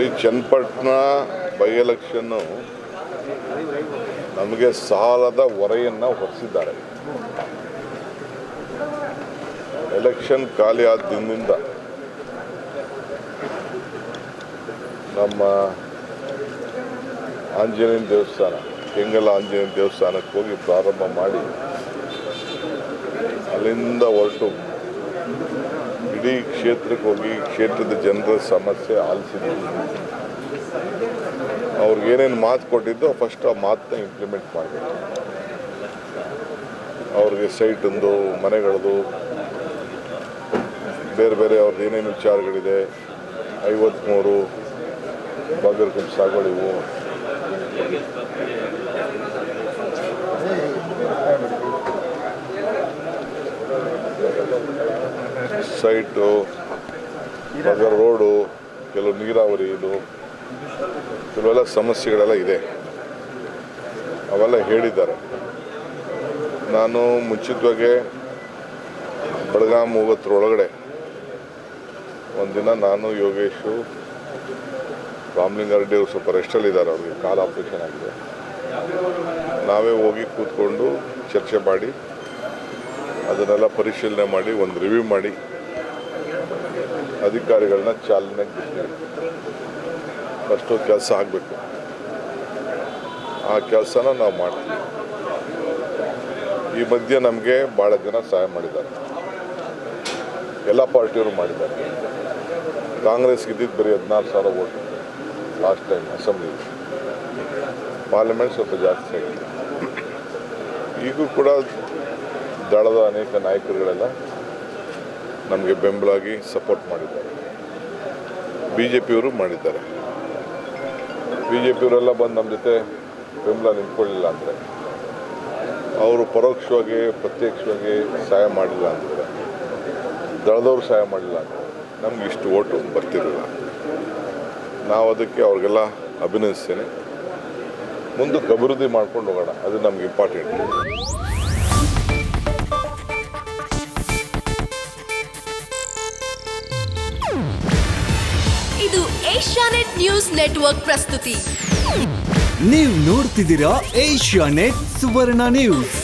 ಈ Channapatna by election ನಮಗೆ ಸಾಲದ ಹೊರೆಯನ್ನು ಹೊರಿಸಿದ್ದಾರೆ. ಎಲೆಕ್ಷನ್ ಖಾಲಿ ಆದ ದಿನದಿಂದ ನಮ್ಮ ಆಂಜನೇಯ ದೇವಸ್ಥಾನ, ಕೆಂಗಲ ಆಂಜನೇಯ ದೇವಸ್ಥಾನಕ್ಕೆ ಹೋಗಿ ಪ್ರಾರಂಭ ಮಾಡಿ ಅಲ್ಲಿಂದ ಹೊರಟು ಇಡೀ ಕ್ಷೇತ್ರಕ್ಕೆ ಹೋಗಿ ಕ್ಷೇತ್ರದ ಜನರ ಸಮಸ್ಯೆ ಆಲಿಸಿದ್ದೀವಿ. ಅವ್ರಿಗೇನೇನು ಮಾತು ಕೊಟ್ಟಿದ್ದೋ ಫಸ್ಟ್ ಆ ಮಾತನ್ನ ಇಂಪ್ಲಿಮೆಂಟ್ ಮಾಡಬೇಕು. ಅವ್ರಿಗೆ ಸೈಟೊಂದು, ಮನೆಗಳದು, ಬೇರೆ ಬೇರೆ ಅವ್ರದ್ದು ಏನೇನು ವಿಚಾರಗಳಿದೆ, 53 ಬಾಗಲಕೋಟೆ ಸಾಗುವಳಿವು, ಸೈಟು, ಬಗರ್ ರೋಡು, ಕೆಲವು ನೀರಾವರಿ, ಇದು ಕೆಲವೆಲ್ಲ ಸಮಸ್ಯೆಗಳೆಲ್ಲ ಇದೆ. ಅವೆಲ್ಲ ಹೇಳಿದ್ದಾರೆ. ನಾನು ಮುಂಚಿತವಾಗೆ ಬೆಳಗಾಂ ಹೋಗೋದ್ರೊಳಗಡೆ ಒಂದಿನ ನಾನು, ಯೋಗೇಶು, ರಾಮಲಿಂಗಾರೆಡ್ಡಿ ಅವರು ಸ್ವಲ್ಪ ರೆಸ್ಟಲ್ಲಿದ್ದಾರೆ, ಅವ್ರಿಗೆ ಕಾಲು ಆಪ್ರೇಷನ್ ಆಗಿದೆ. ನಾವೇ ಹೋಗಿ ಕೂತ್ಕೊಂಡು ಚರ್ಚೆ ಮಾಡಿ ಅದನ್ನೆಲ್ಲ ಪರಿಶೀಲನೆ ಮಾಡಿ ಒಂದು ರಿವ್ಯೂ ಮಾಡಿ ಅಧಿಕಾರಿಗಳನ್ನ ಚಾಲನೆಗೆ ಬಿಡ್ತೀವಿ. ಫಸ್ಟು ಕೆಲಸ ಆಗಬೇಕು. ಆ ಕೆಲಸನ ನಾವು ಮಾಡ್ತೀವಿ. ಈ ಮಧ್ಯೆ ನಮಗೆ ಭಾಳ ಜನ ಸಹಾಯ ಮಾಡಿದ್ದಾರೆ. ಎಲ್ಲ ಪಾರ್ಟಿಯವರು ಮಾಡಿದ್ದಾರೆ. ಕಾಂಗ್ರೆಸ್ಗೆ ಇದ್ದಿದ್ದು ಬರೀ 14,000 vote last time assembly. Parliament ಸ್ವಲ್ಪ ಜಾಸ್ತಿ ಆಗಿದೆ. ಈಗೂ ಕೂಡ ದಳದ ಅನೇಕ ನಾಯಕರುಗಳೆಲ್ಲ ನಮಗೆ ಬೆಂಬಲಾಗಿ ಸಪೋರ್ಟ್ ಮಾಡಿದ್ದಾರೆ. BJPಯವರು ಮಾಡಿದ್ದಾರೆ. BJPಯವರೆಲ್ಲ ಬಂದು ನಮ್ಮ ಜೊತೆ ಬೆಂಬಲ ನಿಂತ್ಕೊಳ್ಳಿಲ್ಲ ಅಂದರೆ, ಅವರು ಪರೋಕ್ಷವಾಗಿ ಪ್ರತ್ಯಕ್ಷವಾಗಿ ಸಹಾಯ ಮಾಡಿಲ್ಲ ಅಂದರೆ, ದಳದವರು ಸಹಾಯ ಮಾಡಿಲ್ಲ ಅಂದರೆ ನಮ್ಗೆ ಇಷ್ಟು ಓಟು ಬರ್ತಿರಲಿಲ್ಲ. ನಾವು ಅದಕ್ಕೆ ಅವ್ರಿಗೆಲ್ಲ ಅಭಿನಂದಿಸ್ತೇನೆ. ಮುಂದಕ್ಕೆ ಅಭಿವೃದ್ಧಿ ಮಾಡ್ಕೊಂಡು ಹೋಗೋಣ, ಅದು ನಮ್ಗೆ ಇಂಪಾರ್ಟೆಂಟ್. ಇದು ಏಷ್ಯಾನೆಟ್ ನ್ಯೂಸ್ ನೆಟ್ವರ್ಕ್ ಪ್ರಸ್ತುತಿ. ನೀವು ನೋಡ್ತಿದ್ದೀರಾ ಏಷ್ಯಾನೆಟ್ ಸುವರ್ಣ ನ್ಯೂಸ್.